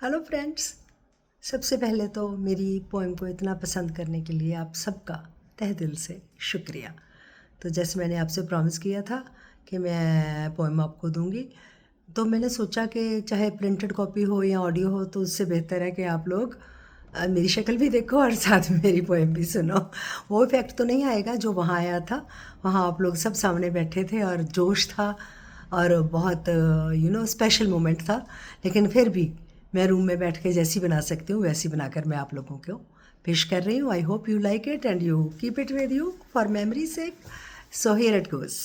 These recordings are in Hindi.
Hello friends. सबसे पहले तो मेरी पोएम को इतना पसंद करने के लिए आप सबका तहे दिल से शुक्रिया। तो जैसे मैंने आपसे प्रॉमिस किया था कि मैं पोएम आपको दूंगी, तो मैंने सोचा कि चाहे प्रिंटेड कॉपी हो या ऑडियो हो, तो उससे बेहतर है कि आप लोग मेरी शक्ल भी देखो और साथ में मेरी पोएम भी सुनो। वो इफ़ेक्ट तो नहीं आएगा जो वहाँ आया था। वहाँ आप लोग सब सामने बैठे थे और जोश था और बहुत स्पेशल मोमेंट था। लेकिन फिर भी मैं रूम में बैठ के जैसी बना सकती हूँ वैसी बनाकर मैं आप लोगों को पेश कर रही हूँ। I hope you like it and you keep it with you for memory sake. So here it goes.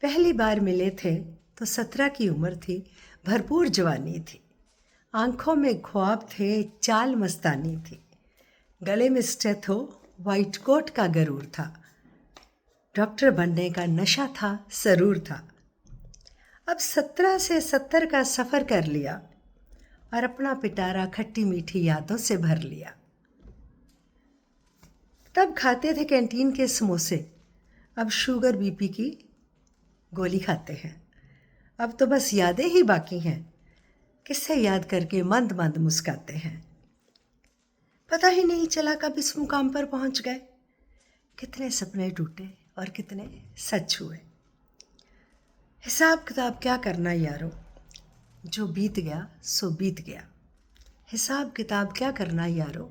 पहली बार मिले थे तो 17 की उम्र थी, भरपूर जवानी थी, आंखों में ख्वाब थे, चाल मस्तानी थी, गले में स्टेथो, वाइट कोट का गरूर था, डॉक्टर बनने का नशा था, सरूर था। अब 17 से 70 का सफ़र कर लिया और अपना पिटारा खट्टी मीठी यादों से भर लिया। तब खाते थे कैंटीन के समोसे, अब शुगर बीपी की गोली खाते हैं। अब तो बस यादें ही बाकी हैं, किससे याद करके मंद मंद मुस्काते हैं। पता ही नहीं चला कब इस मुकाम पर पहुंच गए, कितने सपने टूटे और कितने सच हुए। हिसाब किताब क्या करना यारो, जो बीत गया सो बीत गया। हिसाब किताब क्या करना यारो,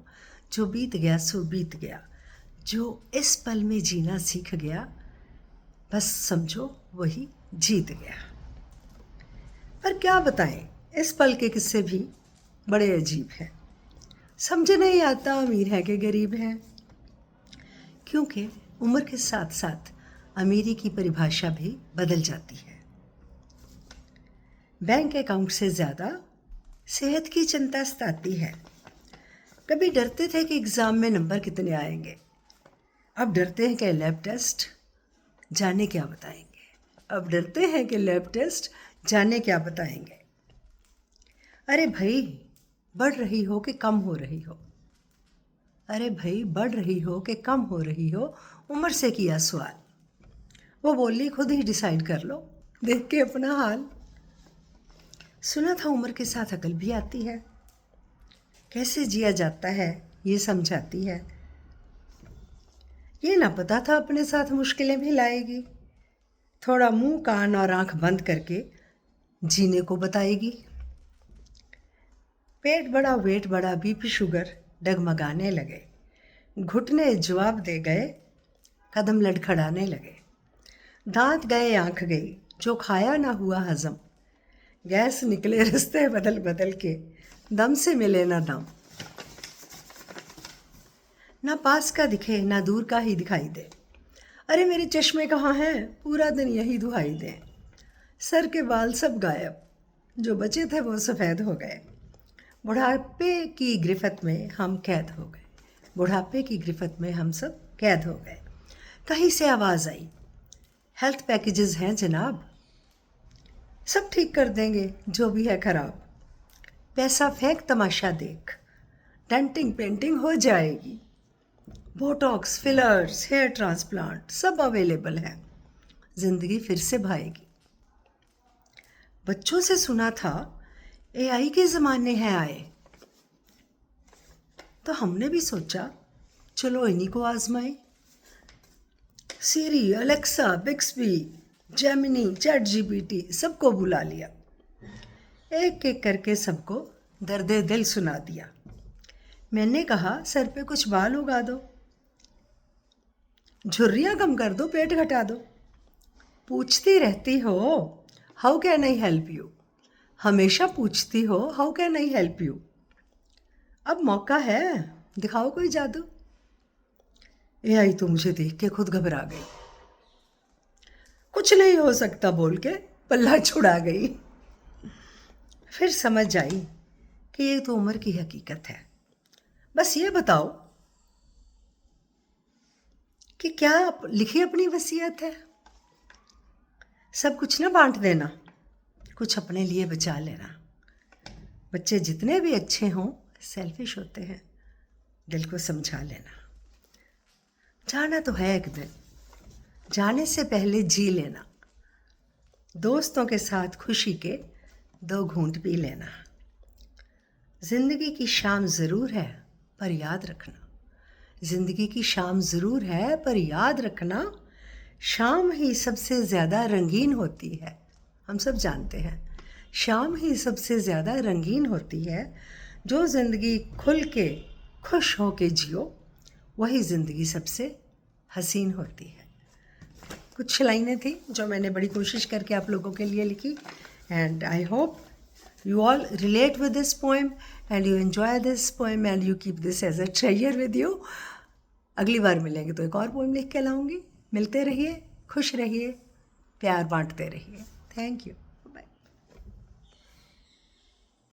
जो बीत गया सो बीत गया। जो इस पल में जीना सीख गया, बस समझो वही जीत गया। पर क्या बताएं, इस पल के किस्से भी बड़े अजीब हैं। समझ नहीं आता अमीर है कि गरीब है, क्योंकि उम्र के साथ साथ अमीरी की परिभाषा भी बदल जाती है। बैंक अकाउंट से ज़्यादा सेहत की चिंता सताती है। कभी डरते थे कि एग्ज़ाम में नंबर कितने आएंगे, अब डरते हैं कि लैब टेस्ट जाने क्या बताएंगे। अब डरते हैं कि लैब टेस्ट जाने क्या बताएंगे। अरे भाई, बढ़ रही हो कि कम हो रही हो, अरे भाई बढ़ रही हो कि कम हो रही हो, उम्र से किया सवाल। वो बोली खुद ही डिसाइड कर लो, देख के अपना हाल। सुना था उम्र के साथ अकल भी आती है, कैसे जिया जाता है ये समझाती है। ये ना पता था अपने साथ मुश्किलें भी लाएगी, थोड़ा मुंह कान और आंख बंद करके जीने को बताएगी। पेट बड़ा वेट बड़ा बीपी शुगर डगमगाने लगे, घुटने जवाब दे गए, कदम लड़खड़ाने लगे। दांत गए आंख गई, जो खाया ना हुआ हजम, गैस निकले रास्ते बदल बदल के, दम से मिले ना दम। ना पास का दिखे ना दूर का ही दिखाई दे, अरे मेरे चश्मे कहाँ हैं, पूरा दिन यही दुहाई दें। सर के बाल सब गायब, जो बचे थे वो सफ़ेद हो गए। बुढ़ापे की गिरफ्त में हम कैद हो गए, बुढ़ापे की गिरफ्त में हम सब कैद हो गए। कहीं से आवाज़ आई, हेल्थ पैकेजेस हैं जनाब, सब ठीक कर देंगे जो भी है ख़राब। पैसा फेंक तमाशा देख, डेंटिंग पेंटिंग हो जाएगी। बोटॉक्स फिलर्स हेयर ट्रांसप्लांट सब अवेलेबल है, ज़िंदगी फिर से भाएगी। बच्चों से सुना था एआई के ज़माने हैं आए, तो हमने भी सोचा चलो इन्हीं को आजमाएं। Siri, Alexa, Bixby, Gemini, chat GPT सबको बुला लिया, एक एक करके सबको दर्द दिल सुना दिया। मैंने कहा सर पे कुछ बाल उगा दो, झुर्रियाँ कम कर दो, पेट घटा दो। पूछती रहती हो how can I help you, हमेशा पूछती हो how can I help you. अब मौका है, दिखाओ कोई जादू। एआई तो मुझे देख के खुद घबरा गई, कुछ नहीं हो सकता बोल के पल्ला छुड़ा गई। फिर समझ आई कि ये तो उम्र की हकीकत है। बस ये बताओ कि क्या लिखी अपनी वसीयत है, सब कुछ ना बांट देना, कुछ अपने लिए बचा लेना। बच्चे जितने भी अच्छे हों सेल्फिश होते हैं, दिल को समझा लेना। जाना तो है एक दिन, जाने से पहले जी लेना, दोस्तों के साथ खुशी के 2 घूंट पी लेना। ज़िंदगी की शाम ज़रूर है पर याद रखना, ज़िंदगी की शाम ज़रूर है पर याद रखना, शाम ही सबसे ज़्यादा रंगीन होती है। हम सब जानते हैं शाम ही सबसे ज़्यादा रंगीन होती है। जो ज़िंदगी खुल के खुश हो के जियो, वही ज़िंदगी सबसे हसीन होती है। कुछ लाइनें थी जो मैंने बड़ी कोशिश करके आप लोगों के लिए लिखी, and I hope you all relate with this poem and you enjoy this poem and you keep this as a treasure with you. अगली बार मिलेंगे तो एक और पोएम लिख के लाऊंगी। मिलते रहिए, खुश रहिए, प्यार बांटते रहिए। Thank you.